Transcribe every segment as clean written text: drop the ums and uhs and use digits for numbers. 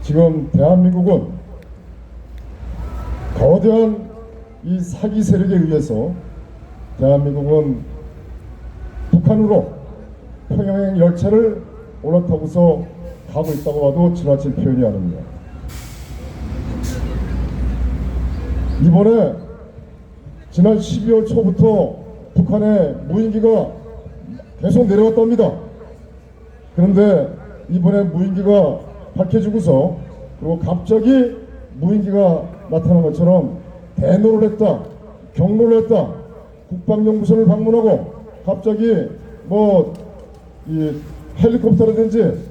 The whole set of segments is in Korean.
지금 대한민국은 거대한 이 사기 세력에 의해서 대한민국은 북한으로 평양행 열차를 올라타고서 가고 있다고 봐도 지나칠 표현이 아닙니다. 이번에 지난 12월 초부터 북한의 무인기가 계속 내려왔답니다. 그런데 이번에 무인기가 밝혀지고서 그리고 갑자기 무인기가 나타난 것처럼 대노를 했다, 경로를 했다, 국방연구소를 방문하고 갑자기 이 헬리콥터라든지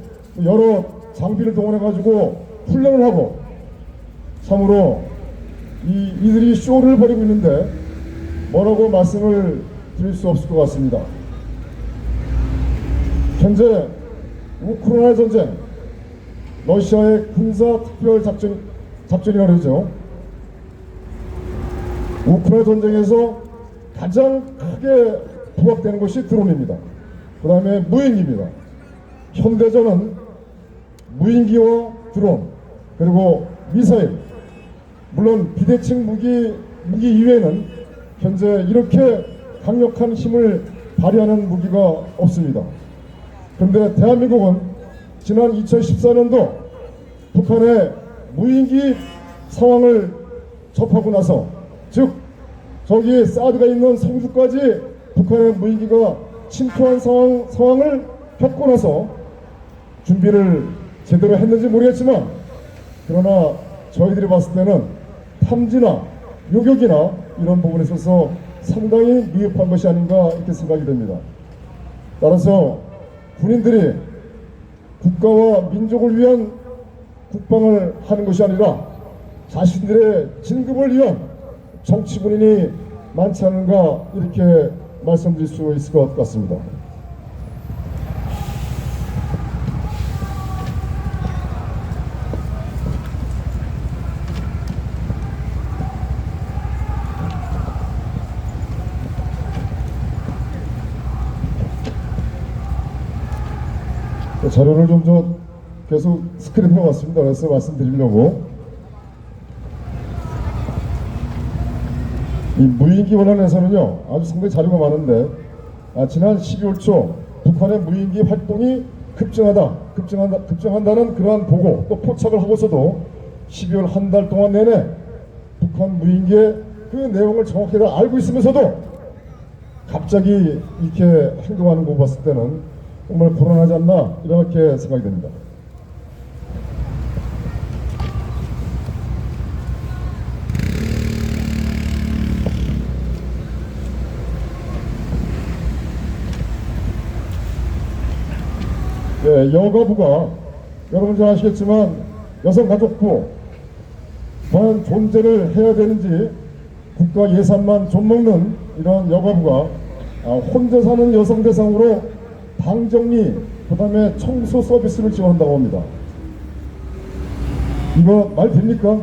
여러 장비를 동원해 가지고 훈련을 하고 참으로 이들이 쇼를 벌이고 있는데 뭐라고 말씀을 드릴 수 없을 것 같습니다. 현재 우크라이나 전쟁, 러시아의 군사 특별 작전이라고 그러죠. 우크라이나 전쟁에서 가장 크게 부각되는 것이 드론입니다. 그 다음에 무인기입니다. 현대전은 무인기와 드론 그리고 미사일, 물론 비대칭 무기 이외에는 현재 이렇게 강력한 힘을 발휘하는 무기가 없습니다. 그런데 대한민국은 지난 2014년도 북한의 무인기 상황을 접하고 나서, 즉 저기 사드가 있는 성주까지 북한의 무인기가 침투한 상황을 겪고 나서 준비를 제대로 했는지 모르겠지만, 그러나 저희들이 봤을 때는 탐지나 요격이나 이런 부분에 있어서 상당히 미흡한 것이 아닌가 이렇게 생각이 됩니다. 따라서 군인들이 국가와 민족을 위한 국방을 하는 것이 아니라 자신들의 진급을 위한 정치군인이 많지 않은가 이렇게 말씀드릴 수 있을 것 같습니다. 자료를 좀 계속 스크린해 왔습니다. 그래서 말씀드리려고, 이 무인기 관련해서는요 아주 상당히 자료가 많은데, 지난 12월 초 북한의 무인기 활동이 급증한다는 그러한 보고 또 포착을 하고서도 12월 한 달 동안 내내 북한 무인기의 그 내용을 정확히 다 알고 있으면서도 갑자기 이렇게 행동하는 거 봤을 때는 정말 불안하지 않나 이렇게 생각이 됩니다. 네, 여가부가 여러분 잘 아시겠지만 여성가족부 과연 존재를 해야 되는지 국가 예산만 좀 먹는 이런 여가부가 혼자 사는 여성 대상으로 방정리, 그 다음에 청소 서비스를 지원한다고 합니다. 이거 말 됩니까?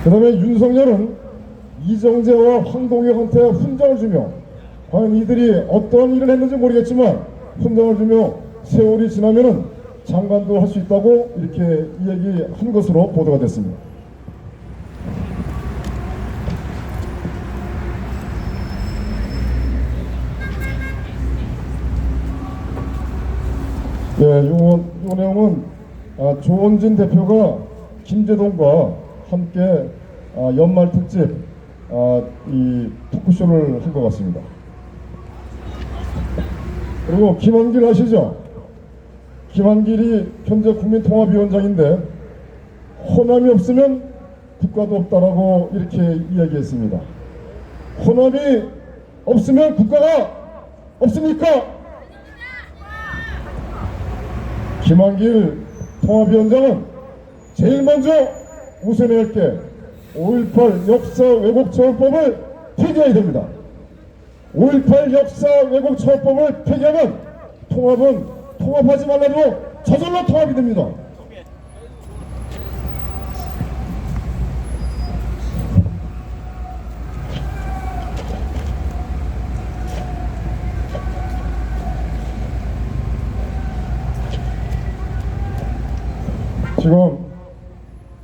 그 다음에 윤석열은 이정재와 황동혁한테 훈장을 주며, 과연 이들이 어떤 일을 했는지 모르겠지만 훈장을 주며 세월이 지나면은 장관도 할 수 있다고 이렇게 이야기한 것으로 보도가 됐습니다. 네, 요 내용은 조원진 대표가 김재동과 함께 연말 특집 이 토크쇼를 한 것 같습니다. 그리고 김한길 아시죠? 김한길이 현재 국민통합위원장인데 호남이 없으면 국가도 없다라고 이렇게 이야기했습니다. 호남이 없으면 국가가 없습니까? 김한길 통합위원장은 제일 먼저 우선해야 할 게 5.18 역사 왜곡처벌법을 폐기해야 됩니다. 5.18 역사 왜곡처벌법을 폐기하면 통합은 통합하지 말라도 저절로 통합이 됩니다.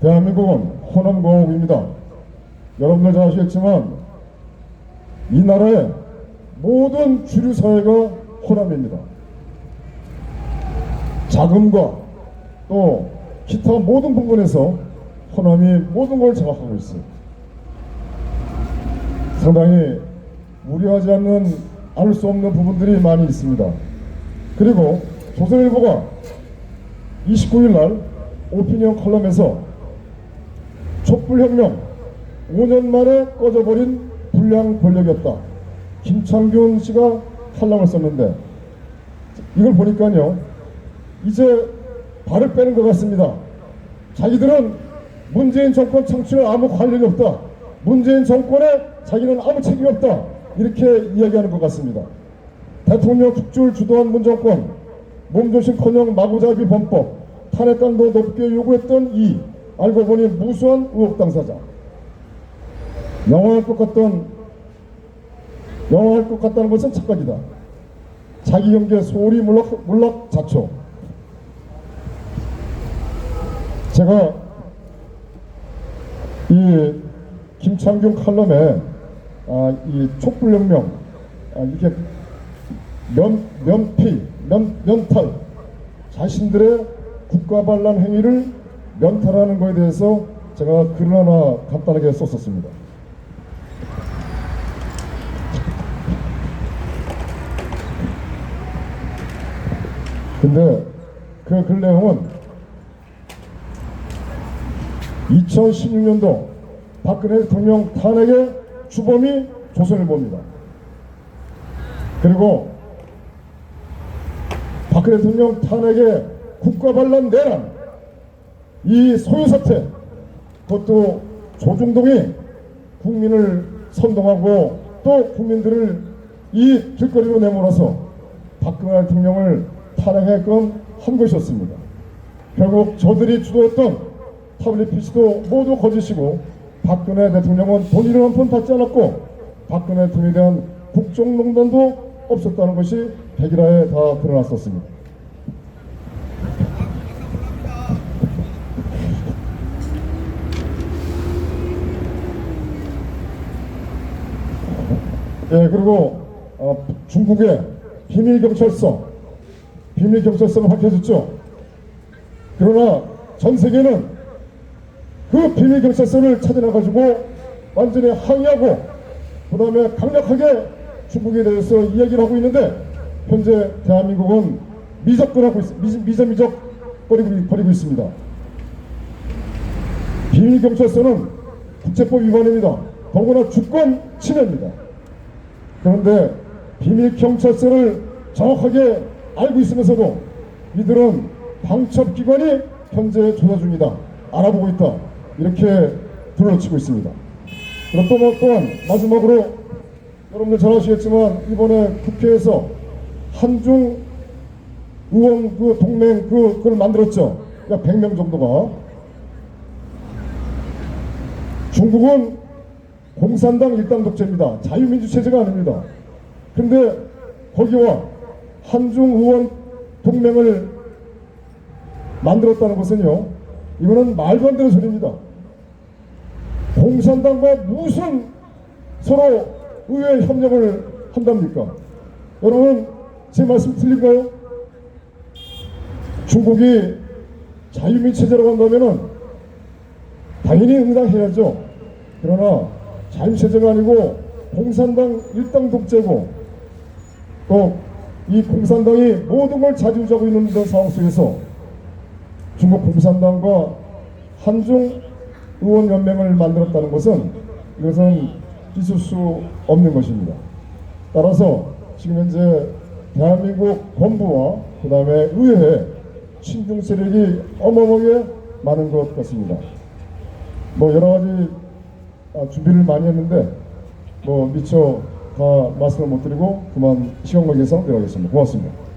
대한민국은 호남공화국입니다. 여러분들 잘 아시겠지만 이 나라의 모든 주류 사회가 호남입니다. 자금과 또 기타 모든 부분에서 호남이 모든 걸 장악하고 있어요. 상당히 우려하지 않을 수 없는 부분들이 많이 있습니다. 그리고 조선일보가 29일 날 오피니언 컬럼에서 촛불혁명 5년 만에 꺼져버린 불량 권력이었다, 김창균 씨가 칼럼을 썼는데, 이걸 보니까요 이제 발을 빼는 것 같습니다. 자기들은 문재인 정권 창출에 아무 관련이 없다, 문재인 정권에 자기는 아무 책임이 없다, 이렇게 이야기하는 것 같습니다. 대통령 축출 주도한 문정권, 몸조심커녕 마구잡이 범법, 탄핵강도 높게 요구했던 이 알고 보니 무수한 의혹 당사자. 영화할 것 같다는 것은 착각이다. 자기 경계 소홀히 몰락자초. 제가 이 김창균 칼럼에 이 촛불혁명 이렇게 면탈, 자신들의 국가반란 행위를 면탈하는 것에 대해서 제가 글을 하나 간단하게 썼었습니다. 근데 그 글 내용은 2016년도 박근혜 대통령 탄핵의 주범이 조선일보입니다. 그리고 박근혜 대통령 탄핵의 국가반란 내란, 이 소유사태, 그것도 조중동이 국민을 선동하고 또 국민들을 이 길거리로 내몰아서 박근혜 대통령을 탄핵하게끔 한 것이었습니다. 결국 저들이 주도했던 WPC도 모두 거짓이고, 박근혜 대통령은 돈 1원 한 푼 받지 않았고, 박근혜 대통령에 대한 국정농단도 없었다는 것이 백일화에 다 드러났었습니다. 예, 그리고 중국의 비밀경찰서가 밝혀졌죠. 그러나 전 세계는 그 비밀경찰서를 찾아나가지고 완전히 항의하고 그 다음에 강력하게 중국에 대해서 이야기를 하고 있는데, 현재 대한민국은 미적거리고 있습니다. 비밀경찰서는 국제법 위반입니다. 더구나 주권 침해입니다. 그런데 비밀경찰서를 정확하게 알고 있으면서도 이들은 방첩기관이 현재 조사 중이다, 알아보고 있다, 이렇게 둘러치고 있습니다. 그럼 또한 마지막으로 여러분들 잘 아시겠지만 이번에 국회에서 한중 의원 동맹 그걸 만들었죠. 약 100명 정도가. 중국은 공산당 일당 독재입니다. 자유민주 체제가 아닙니다. 그런데 거기와 한중 의원 동맹을 만들었다는 것은요, 이거는 말도 안 되는 소리입니다. 공산당과 무슨 서로 의회 협력을 한답니까? 여러분, 제 말씀 틀린가요? 중국이 자유민주 체제라고 한다면은 당연히 응당해야죠. 그러나 자유체제가 아니고 공산당 일당 독재고, 또 이 공산당이 모든 걸 좌지우지하고 있는 상황 속에서 중국 공산당과 한중 의원연맹을 만들었다는 것은, 이것은 있을 수 없는 것입니다. 따라서 지금 현재 대한민국 본부와 그 다음에 의회에 친중 세력이 어마어마하게 많은 것 같습니다. 뭐 여러 가지 준비를 많이 했는데 미처 다 말씀을 못 드리고 그만 시간 관계상 내려가겠습니다. 고맙습니다.